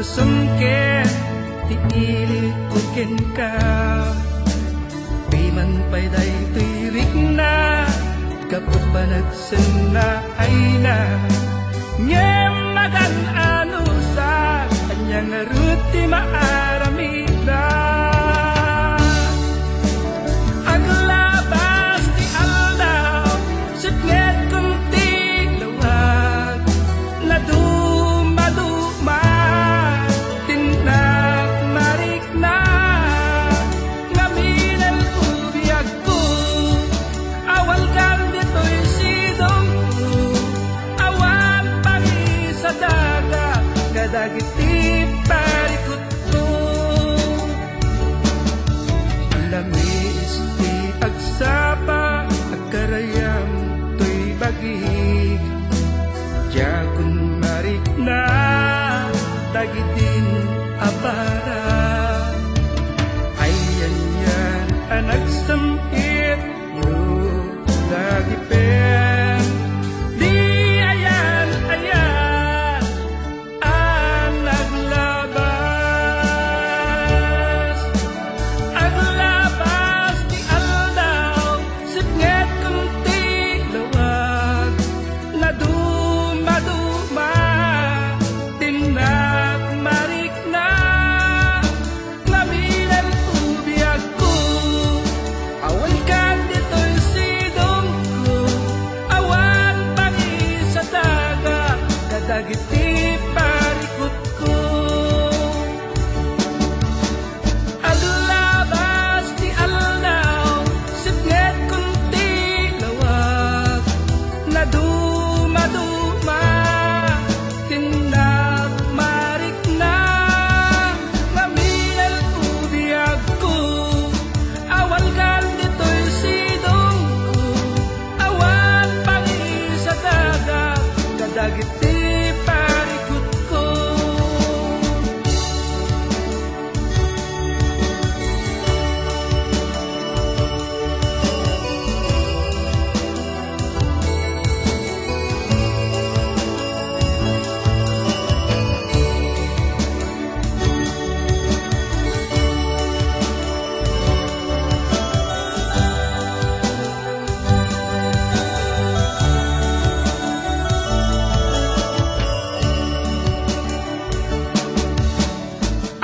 sumker ti ilit uken ka piman pay day tirik na kapag panagsan na ay na ngem magan ano sa kanyang ruti maaramida aglabas ti aldaw sitnget kung tiglawag na dumaduma tindak marik na ngaminal ubiyag ko awal kang dito'y sidong ko awan pangi sa daga kadagiti parikot ko lamis ti agsapa agkarayam to'y bagig jagun marik na dagitin apara ayan yan anak sempit yo lagi pen di ayan ayan anak labas di aldaw sipnget kung tiglawag na dumaduma tindak marik na ngaminal ubiyag ko awan kang dito'y sidong ko awan pangi sa daga kadagiti parikot ko aglabas di aldaw sipnget kung tiglawag na dumaduma tindak marik na ngaminal ubiyag ko awal kang dito'y sidong ko awan pangi sa daga kadagiti parikot ko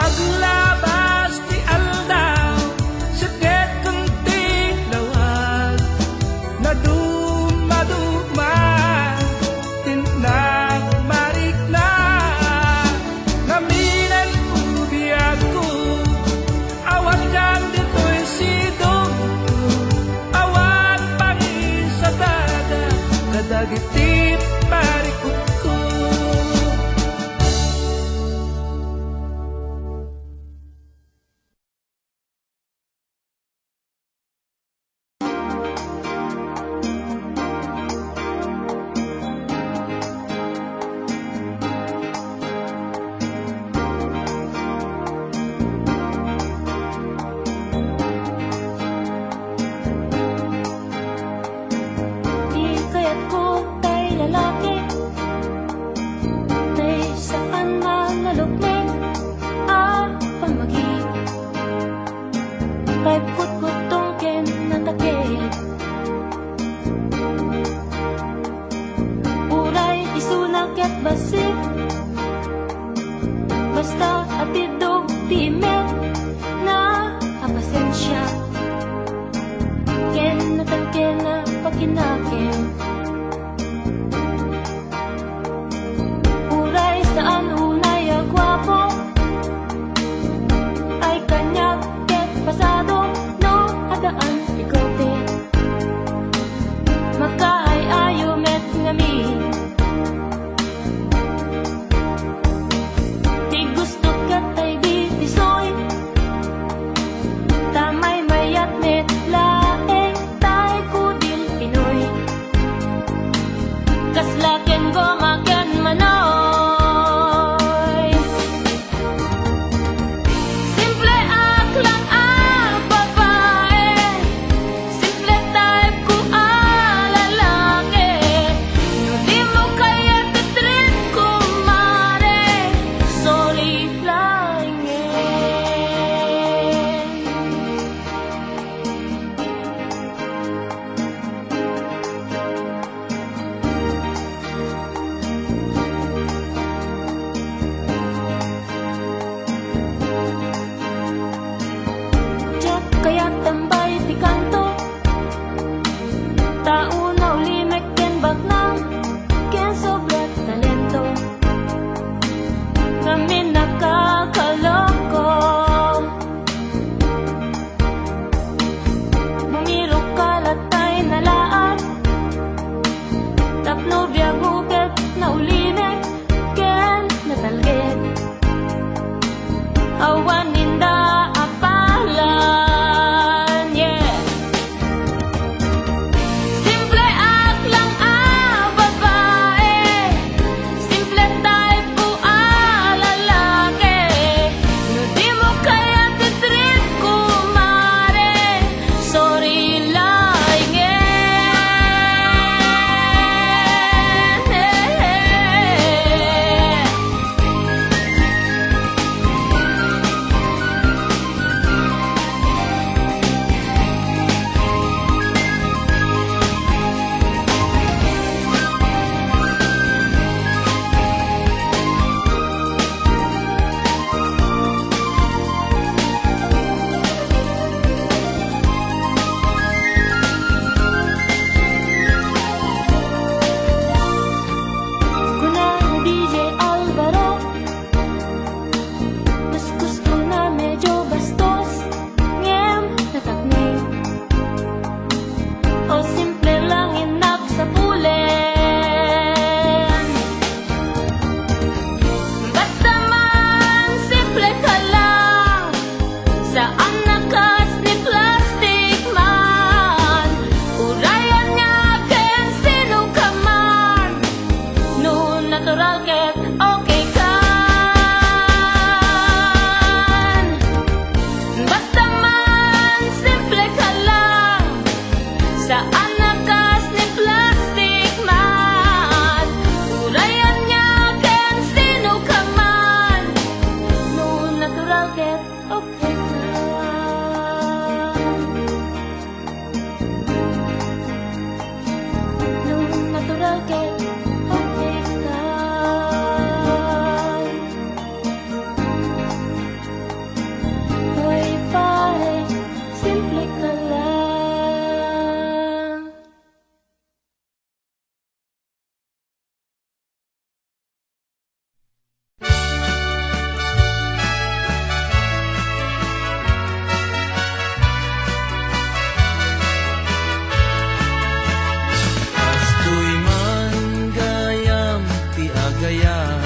aglabas di aldaw sipnget kung tiglawag na dumaduma tindak marik na ngaminal ubiyag ko awan kang dito'y sidong ko awan pangi sa daga kadagiti parikot ko Di kaya't ko tay lalaki tay saan manalukmin pamagi kay put-putong ken natakit uray isunak ket basik basta atidog timet na apasensya ken natangken na pakinakin uray saan unay agwapo ay kanyag ket pasado no adaan ikote makaay ayo met ngami ket okay kan. Basta man simple ka lang, saan nakas ni plastic man. Urayan niya ken sino ka man, no natural ket okay kan. No natural ket okay kan. Hoy pare, simple ka lang. Kastoy man gayam ti agayan,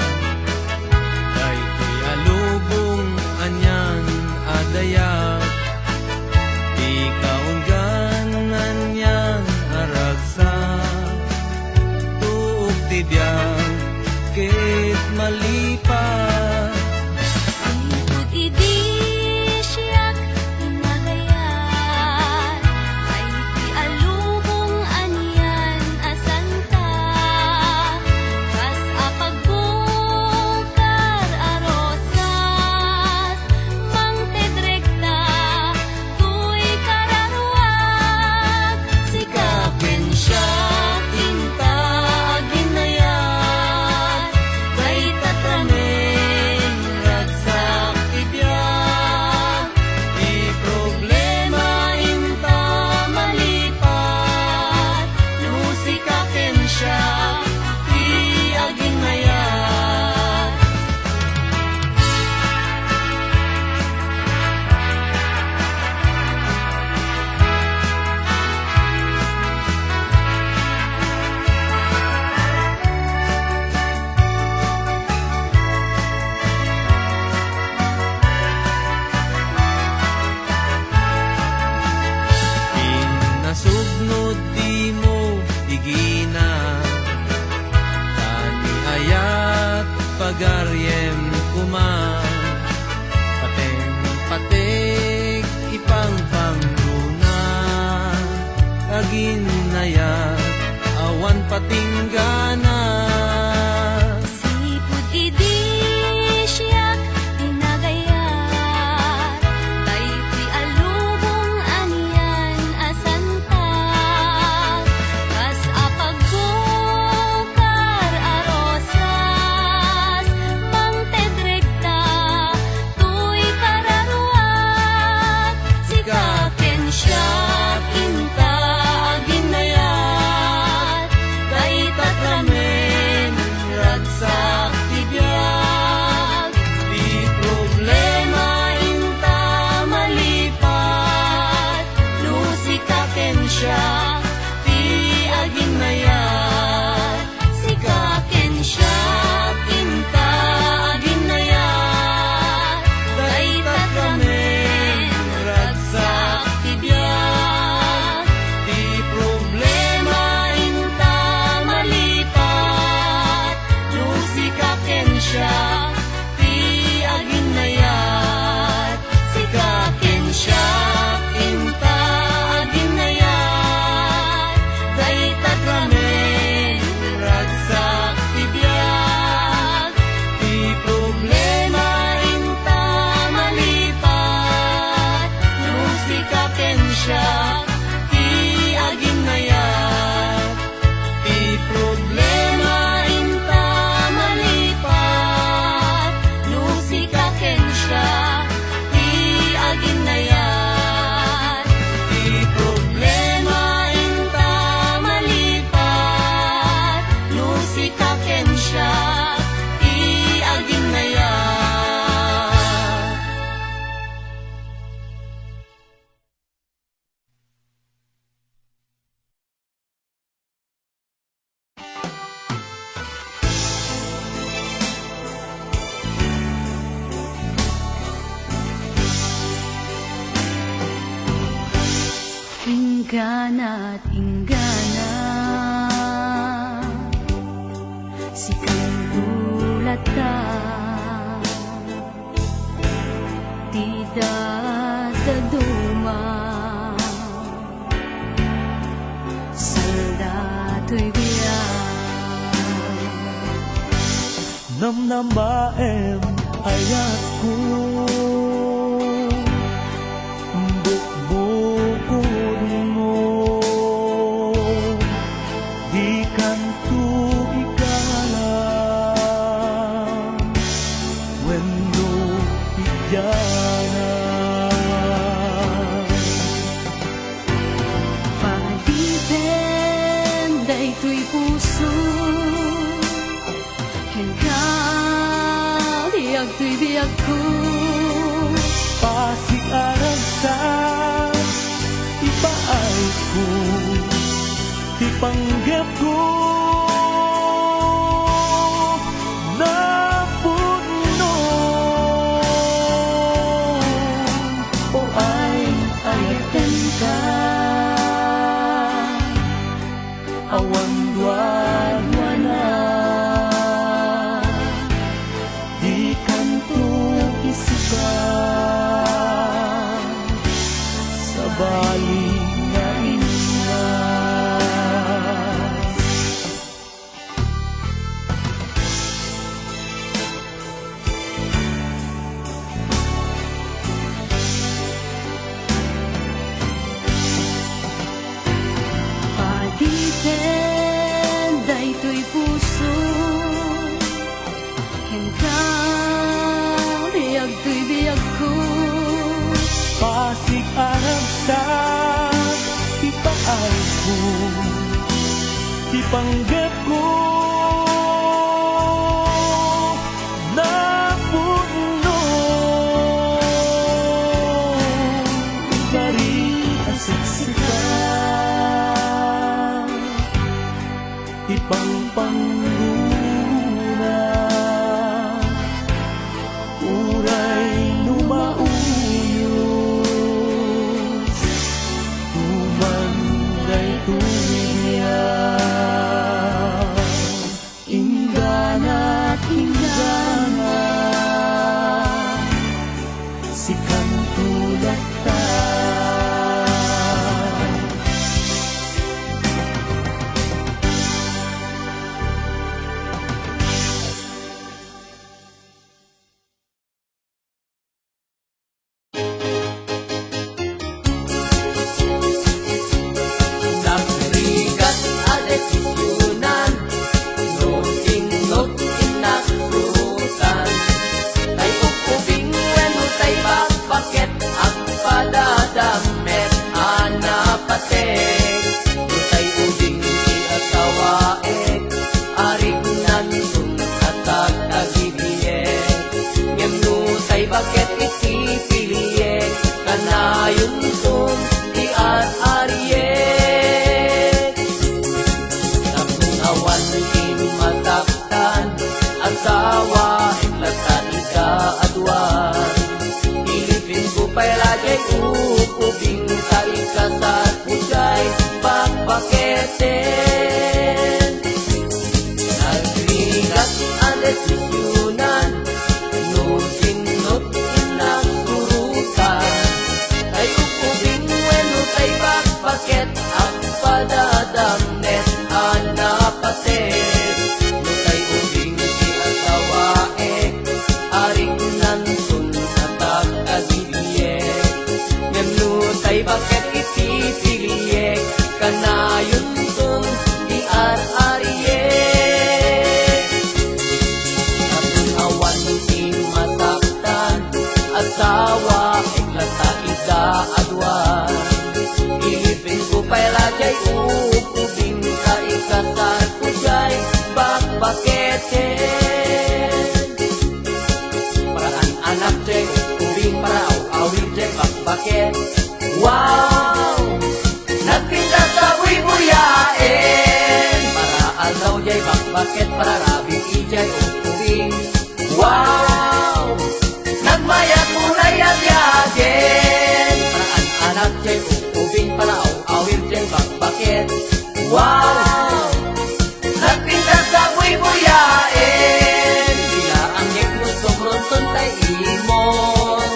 kay ti alubong anyan adaya. Di kaungganan yan aragsa, tuog ti biyang ket malipat. Sipot idi siyak inagayan, ay ti alubong anyan asanta. Kas apagbukar arosas, mang tedrekta tuy kararwag. Sikapin siya tinta aginayat, kay tatramen ragsak ibiyag. Di problema inta malipat, Lusikaken siya ti aginayat. Pinasugnod di mo igina, tani ayat pagaryem kuman. Paten-patek ipang pangruna, aginayat awan patinggana. Sipot idi siyak inagayat, tay ti alubong anyan asanta. Kas apagbukar arosas, mang tedrekta tuy kararwag. Sikapin siya kinta aginayat, kay tatramen ragsak tibiyag. Di problema Inta malipat, lusikaken siya ti aginayat. Sikaken siya inta aginayat, kay tatramen ragsak tibiyag. di problema Inta malipat, lusikaken siya ti aginayat. Sikaken siya inta aginayat, kay tatramen ragsak tibiyag. di problema Inta malipat, lusikaken siya ti aginayat. di problema Inta malipat, lusikaken siya ti aginayat. di problema Inta malipat, lusikaken siya ti aginayat. Hinggana't hinggana, sikang Namnamaem ayat ko bukbukod mo di kanto ikalam wendo ijana Pagdipen daytoy puso Biag tuy biag ko pasiarag sa ipaay ko ipanggap ko na puno o ay ayatan ka awan duwan-duwana sa bali na inlas Pagdipen daytoy puso Biag tuy biag ko pasig-arag sa ipaay ko ipanggap ko na puno dari asiksikan ipangpangguna uray lumauyos tumanday tuya ingana't ingana si kantulat ta Bakit isipiliye kanayong sum di at ariye Tapong awan din masaktan asawa iklatan ika adwan Ilipin ko pa'y lagay ukubing sa ikasat pujay bakbaketen Nagrigat ang desisyunan bakit ang padadamnet anapaset Nutay ubing si asawae aring nansun at agibiyek Ngem nutay bakit isipiliyek kanayon sung di ariyek Atong awan si masaktan asawa iklata ida adwan Pa'y lagay ukubing sa ikasat pujay bakbaketen Paraan anak jay ukubing paraw awin jay bakbaket Wow! Nagpinta sa buy-buyain Paraan daw jay bakbaket para rabing ijay ukubing Wow! Nagmayat mulay at yagen Paraan anak jay ukubing paraw bakbakit Wow! Nagpinta sa buy-buyain Bila ang yeknos kumronson tay imon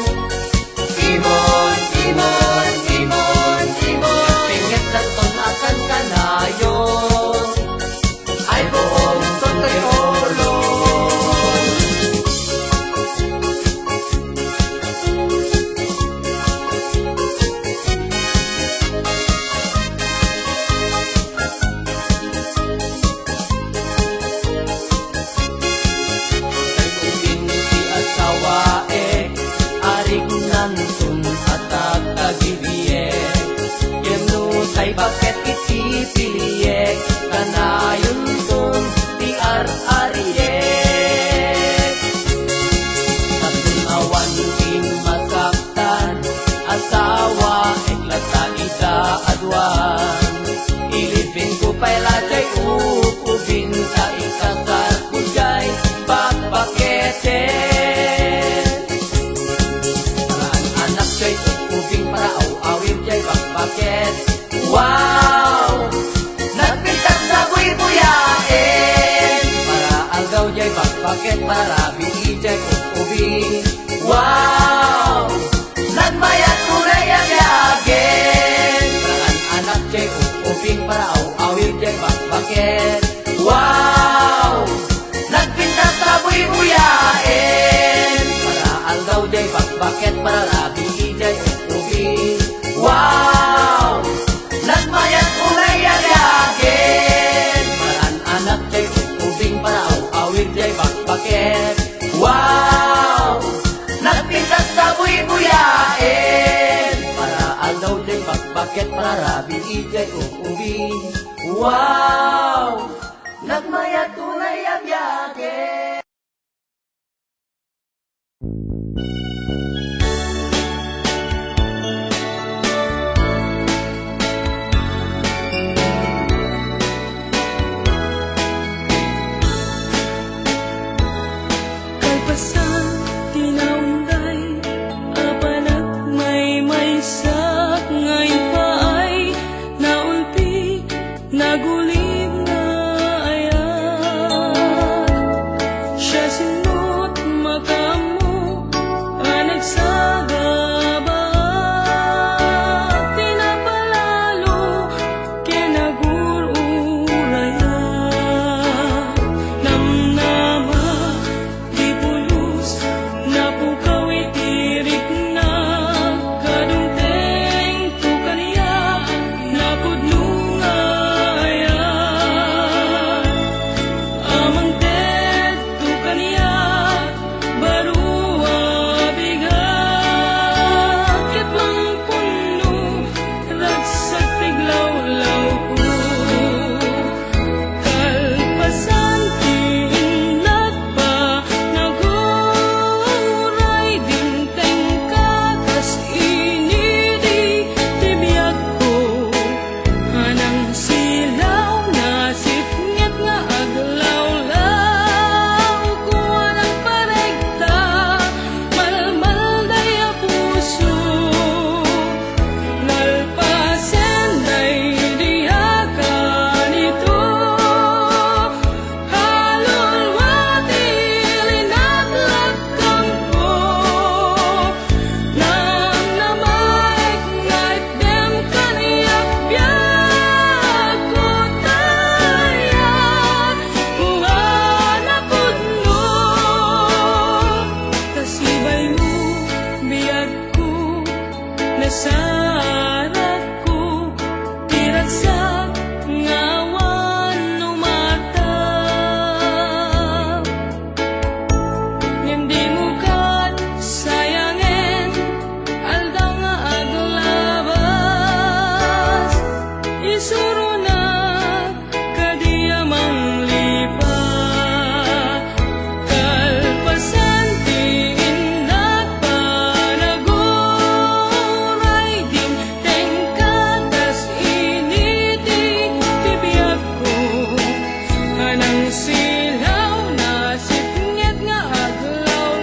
Imon, imon, imon, imon Pingit na ton akan kanayon Ay buong son kay olo bakbaket iti piliyek kanayon tong ti arariyek. Tapos awan din masaktan asawa eklatan ida adwan. Ilibing ko pa'y lajay upubin sa ikasar ko jay bakbaketen. Paraan anak jay upubing para awawin jay bakbaket. Wow! Nagpintas sa buy-buyain para algaw jay bakbaket para bigi jay upubing. Wow! Nagmayat kulay agyagen paraan anak jay upubing para awawin jay bakbaket. Wow! Nagpintas sa buy-buyain para algaw jay bakbaket para bigi jay upubing. Wow! Nagmayat kulay agyagen paraan anak jay upubing para awawin jay bakbaket. Wow! Nagpintas sa buy-buyain para aldaw jay bakbaket para bigi jay upubing. Wow! Nagmayat kulay agyagen. Kalpasan, tinaunday, apanak may sak ngayon pa ay naulpi, nagulim na ayan. Siya sinot makamu, nagsagaba, tinapalalo, kinagururaya. Namnama, di pulos, napukaw itirik na, kadungteng tukaniya, napudlungaya. Amang ted tukaniya, barua bigat, kitlang puno, ragsak tiglawlaw ko. Kalpasan tiinlat pa, naguray dinteng kakas inidi tibiyag ko. Hanang silaw na sipngit nga aglawlaw ko anang paregta, malmal daya puso. Nalpasen day diyakan ito, halulwati linaglagkang ko. Nang namaik ngait dem kaniyak biyak ko taya, mga napudno. Kasibay mo biyag ko, nasarat ko, tiragsak ngawan umatap. Hindi mo kat sayangin, alda nga aglabas. Isuro na kadiyamang lipat. Kalpasan tiinat pa, naguray din tengkatas initi tibiyag ko. Anang silaw na sipngit nga aglawlaw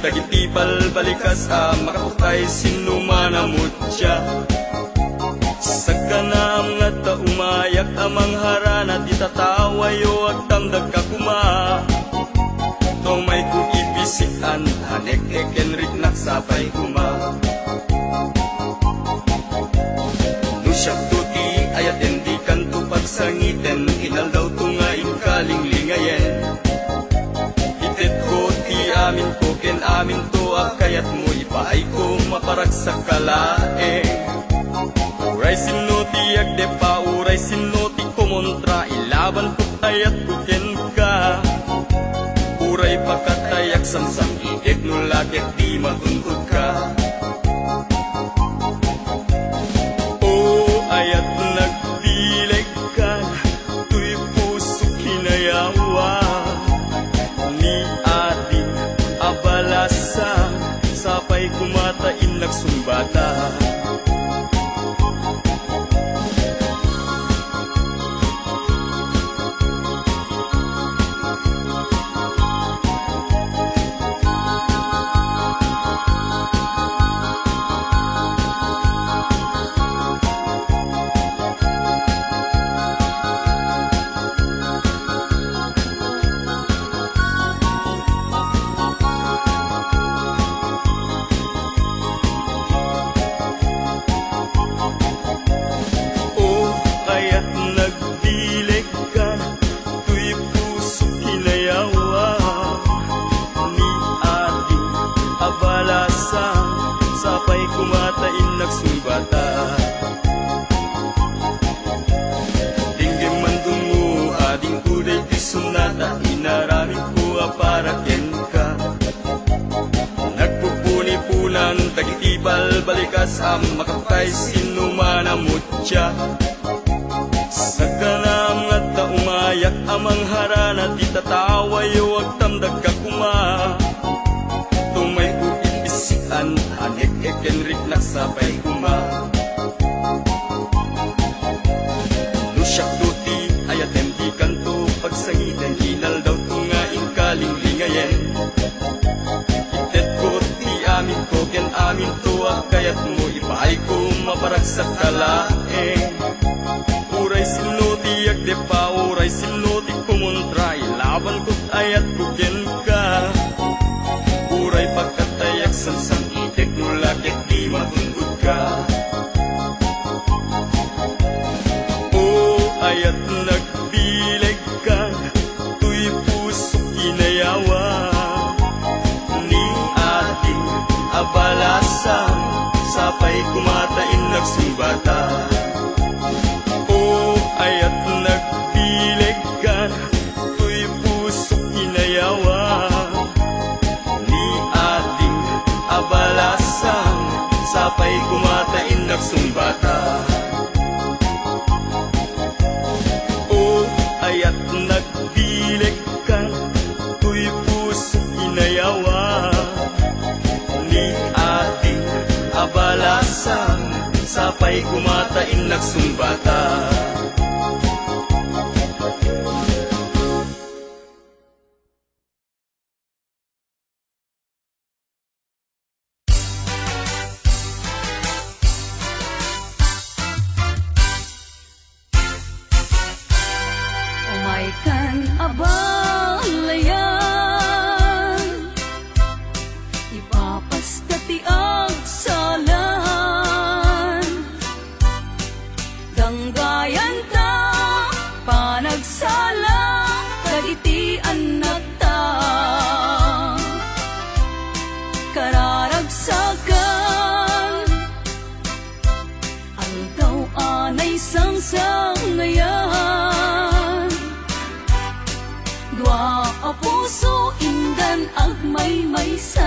dagiti balbalikas makaputay sinumanamutya. Sagkanam nga ta umayak amang harana di tatawayo ag tamdag kakuma. Tomay ko ibisian hanek Henrik nagsapay kuma. Nusyak tuti ayat hindi kanto pagsangiten inal daw tungain kalinglingayen. Itit ko ti amin ko ken amin to kayat mo ipaay ko maparag sa kalaeng. Uray sinuti agde pa uray sinuti kumontra ilaban ko ayat ko ken ka. Uray pakatayak samsam idik nulakit di matuntut ka. Ayat nagdilig ka, tuy puso kinayawa. Ni ating abalasa, sapay kumatain nagsumbata. Sapay kumatain nagsumbata. Dinggim mandungo ading uday di sunata inaramin ko para ken ka. Nagpupuni-punan dagiti balbalikas makapay sinumanamutya. Sagkanam nga ta umayak amang harana di tatawayo ag tamdag kakuma. Tumay ko ibisian hanek Henrik nagsapay kuma. Nusyak tuti ayat hindi kanto pagsangitan hinal daw tungaing kalinglingayen. Itet ko ti amin ko ken amin to kayat mo ipaay ko maparag sa kalaeng. Uray sinuti agde pa uray sinuti kumontra ilaban ko't ayat ko ken ka. Uray pagkatayak samsam itik nulakit di matundod ka. Ayat nagbilig ka, tuy puso kinayawa. Ni ating abalasan, sapay kumatain nagsumbata. Ayat nagbilig ka, tuy puso kinayawa. Ni ating abalasan, sapay kumatain nagsumbata. Ayat nagdilig ka, tuy puso inayawa. Ni ating abalasan, sapay kumatain nagsumbata. Abalayan, ipapastati ang salan. Danggayan ta, panagsala, kagitian na ta. Kararagsakan, aldaw anay sangsangayan. Dua a puso indan ag maymaysan.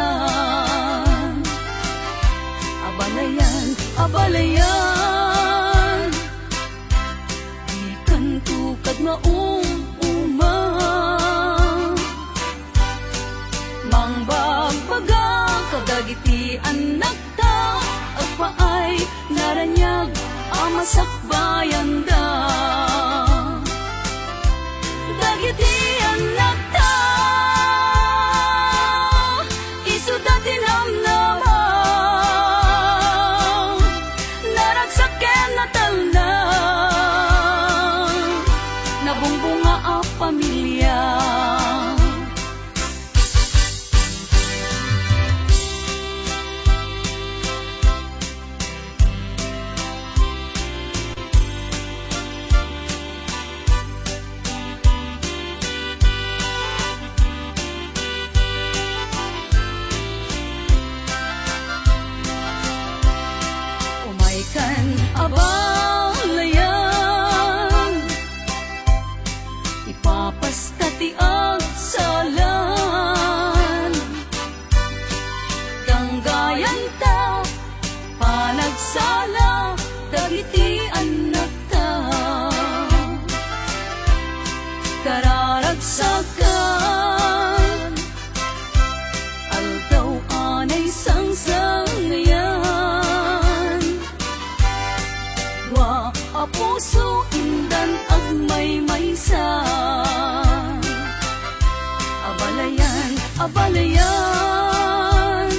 Abalayan, abalayan, ikan tukad nga uma. Mangbagbaga kadagiti anak ta, agpaay naranyag amasakbayan da. Dagiti anak ta, isuda babalayan, ipapastati ang salan. Ganggayan ta, panagsala, dagiti anak ta, kararagsakan, aldaw anay sangsangayan. Wa a puso indan agmay maysa, abalayan, abalayan,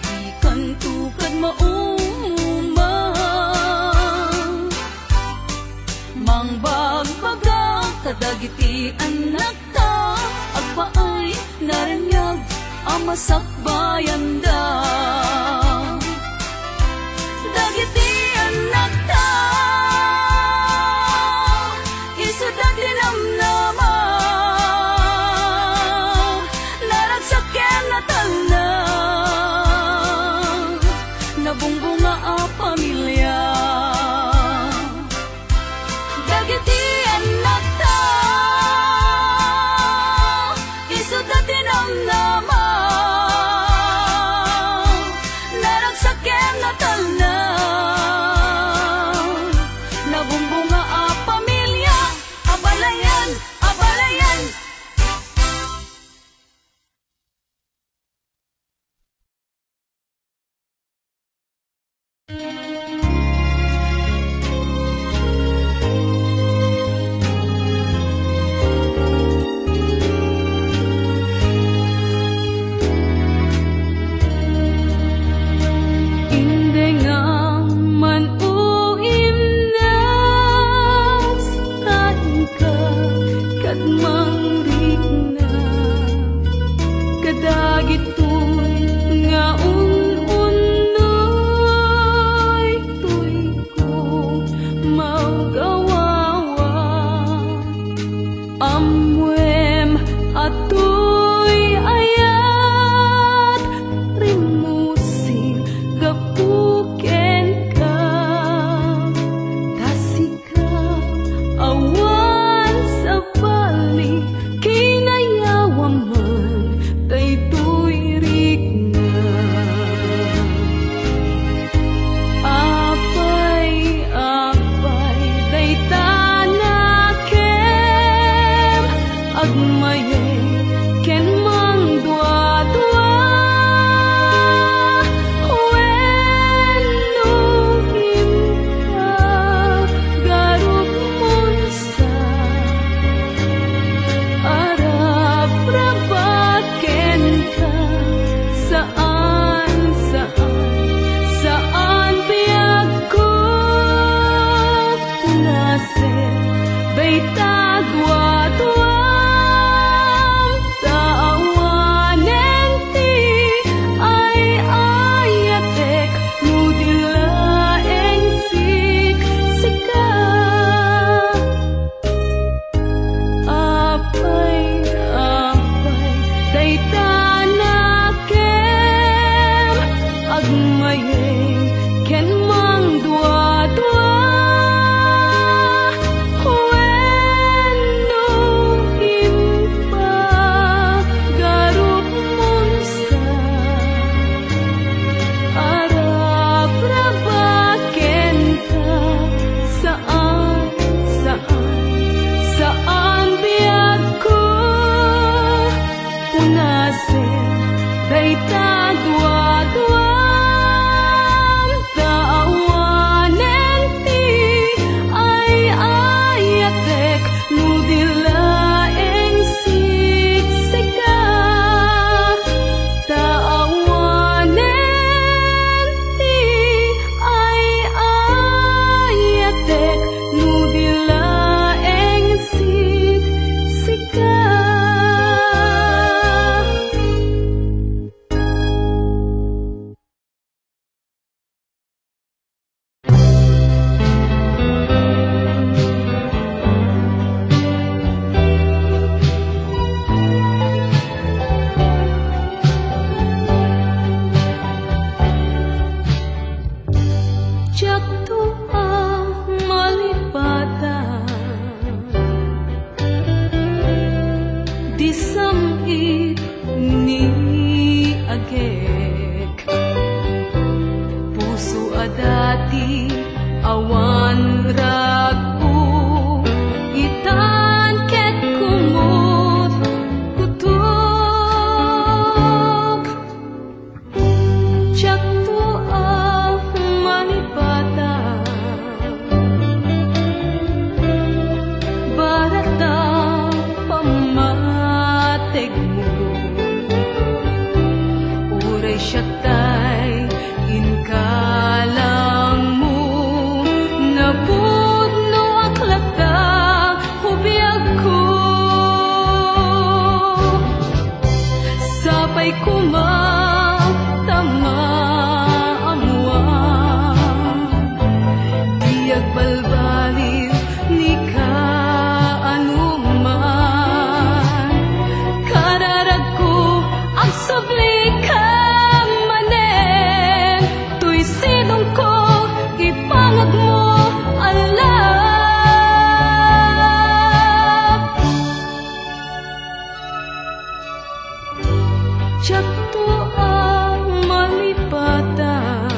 di kantukad maumang, mangbagbaga kadagiti anak ta, agpaay naranyag amasakbayan da. Dagiti anak ta, isu dati namnama, naragsaken na talna, nabungbunga a pamilya. Dagiti anak ta, isu dati namnama, to ang malipatan, di samit ni agek, puso adati awan ragu, itan ket kumot kutuk, tiyak to ang malipatan, barata pamatig mo, uray siya tay inkalang mo, napudno aklata hubiyag ko, sapay kumatama amuan, diag balbaliw ni ka anuman, kararag ko ang subli ka manen, tuy sidong ko ipangag mo alap, tiyak to ang malipatan,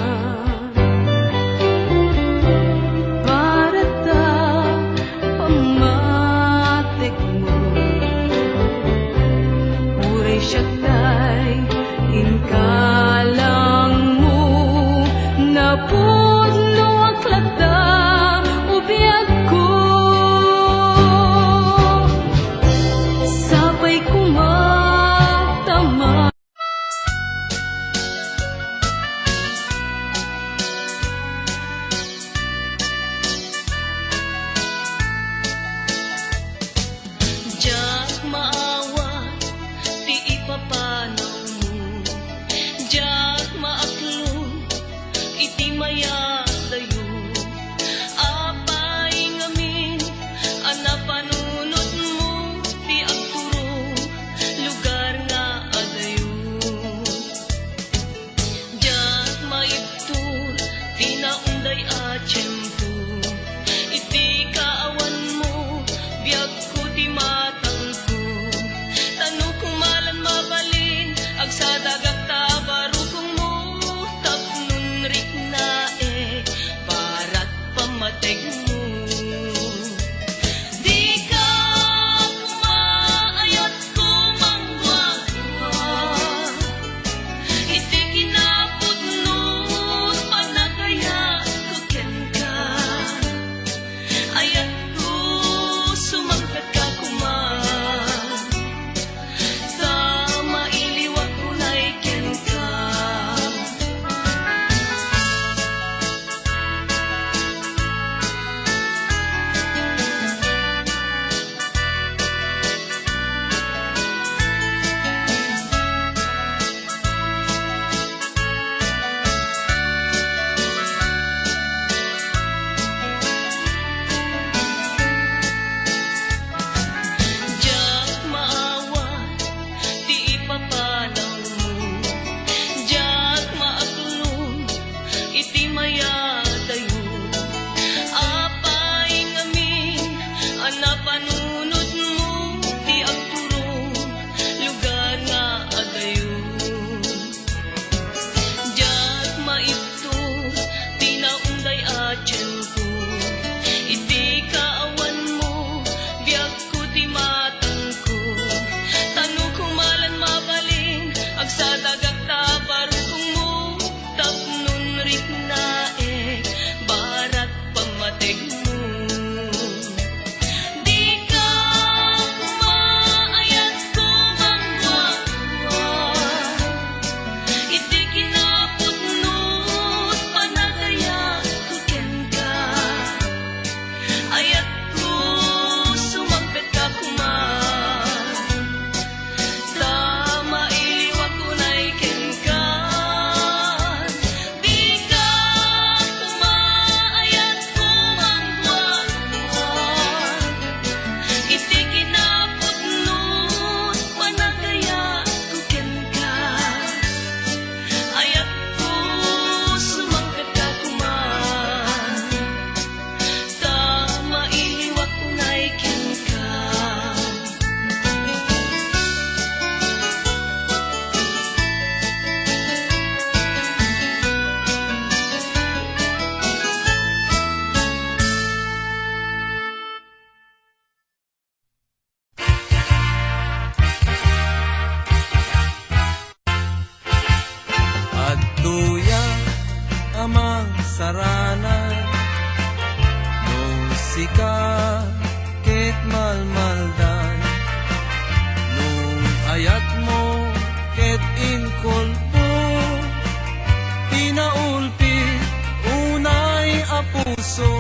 puso.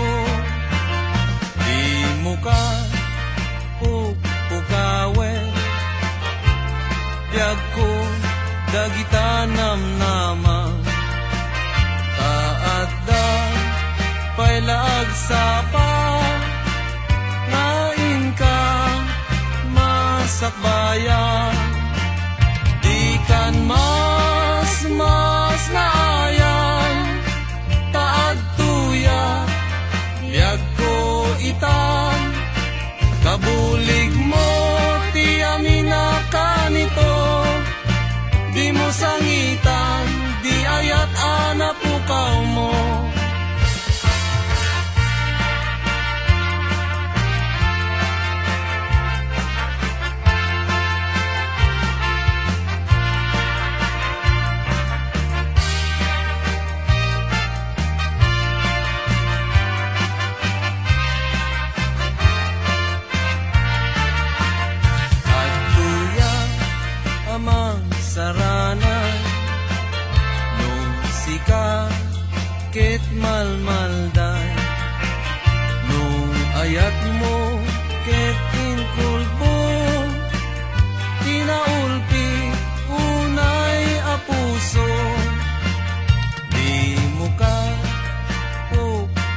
Di mo ka pukawen, biyag ko dagita namnaman. Taadda pailaag sapa, ngain ka masakbayan. Di kan mas naayan, taad tuya biyag ko itan. Kabulig mo ti amina kanito, di mo sangitan, di ayat ana pukaw mo. Saranan no sika ket malmalday, no ayat mo ket inkulbo, tinaulpi unay a puso. Di mo ka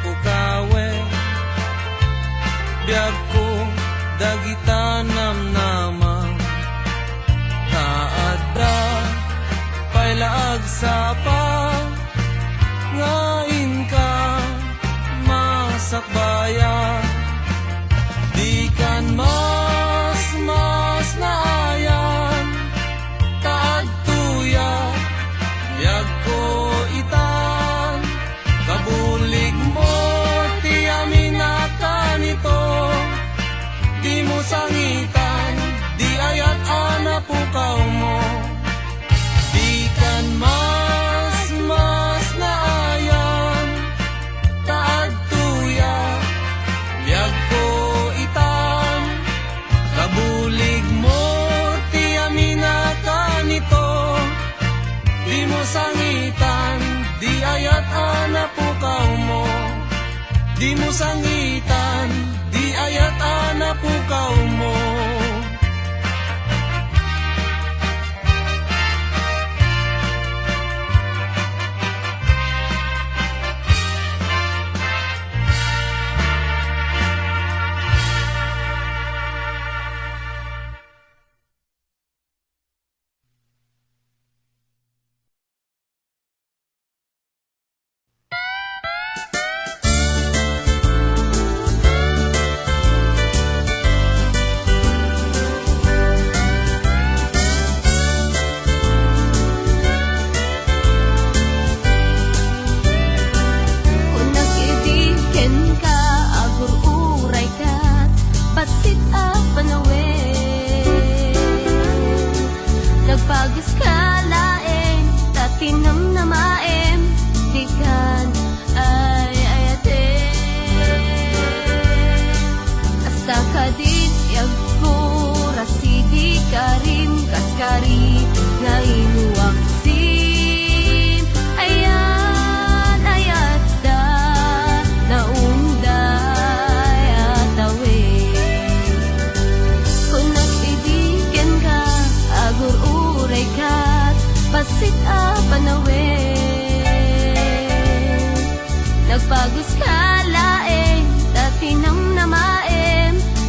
pukawen, biyag ko dagita namnaman. Taadda pailaag sapa, ngain ka masakbayan. Di kan mas naayan, taad tuya biyag ko itan. Kabulig mo ti amina kanito, di mo sangitan, di ayat ana pukaw mo. Di kan mas naayan, taad tuya biyag ko itan. Kabulig mo ti amina kanito, di mo sangitan, di ayat ana pukaw mo. Di mo sangitan, di ayat ana pukaw mo. Nagpagos ka laeng, tatinam na maem,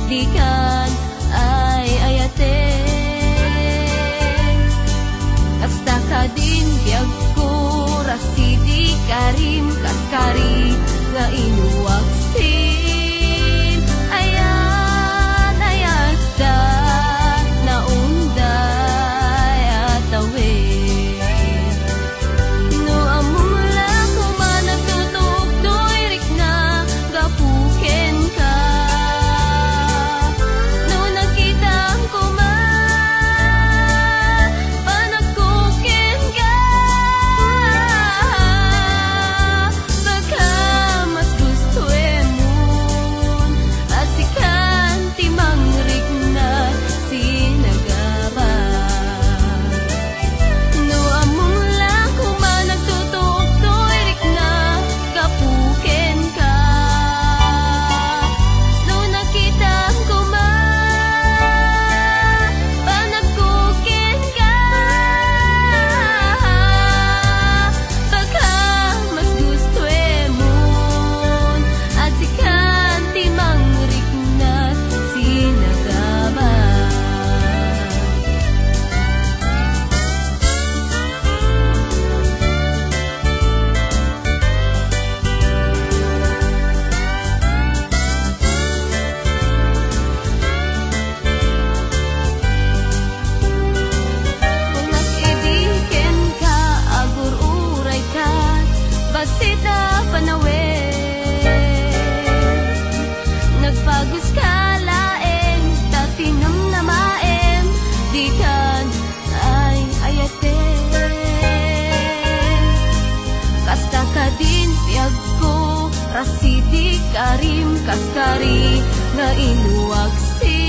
di kan ay ayaten. Kasta ka din biyag ko, rasidi karim kaskari, nga inuwag sin. Ayan, ayat da, naunday at awin. No amumula ko man nagtutok, do'y rik na gapuken ka. No nakita ko man, panagkuken ka. Baka mas gusto Rasidi Karim Kaskari nga inuwag si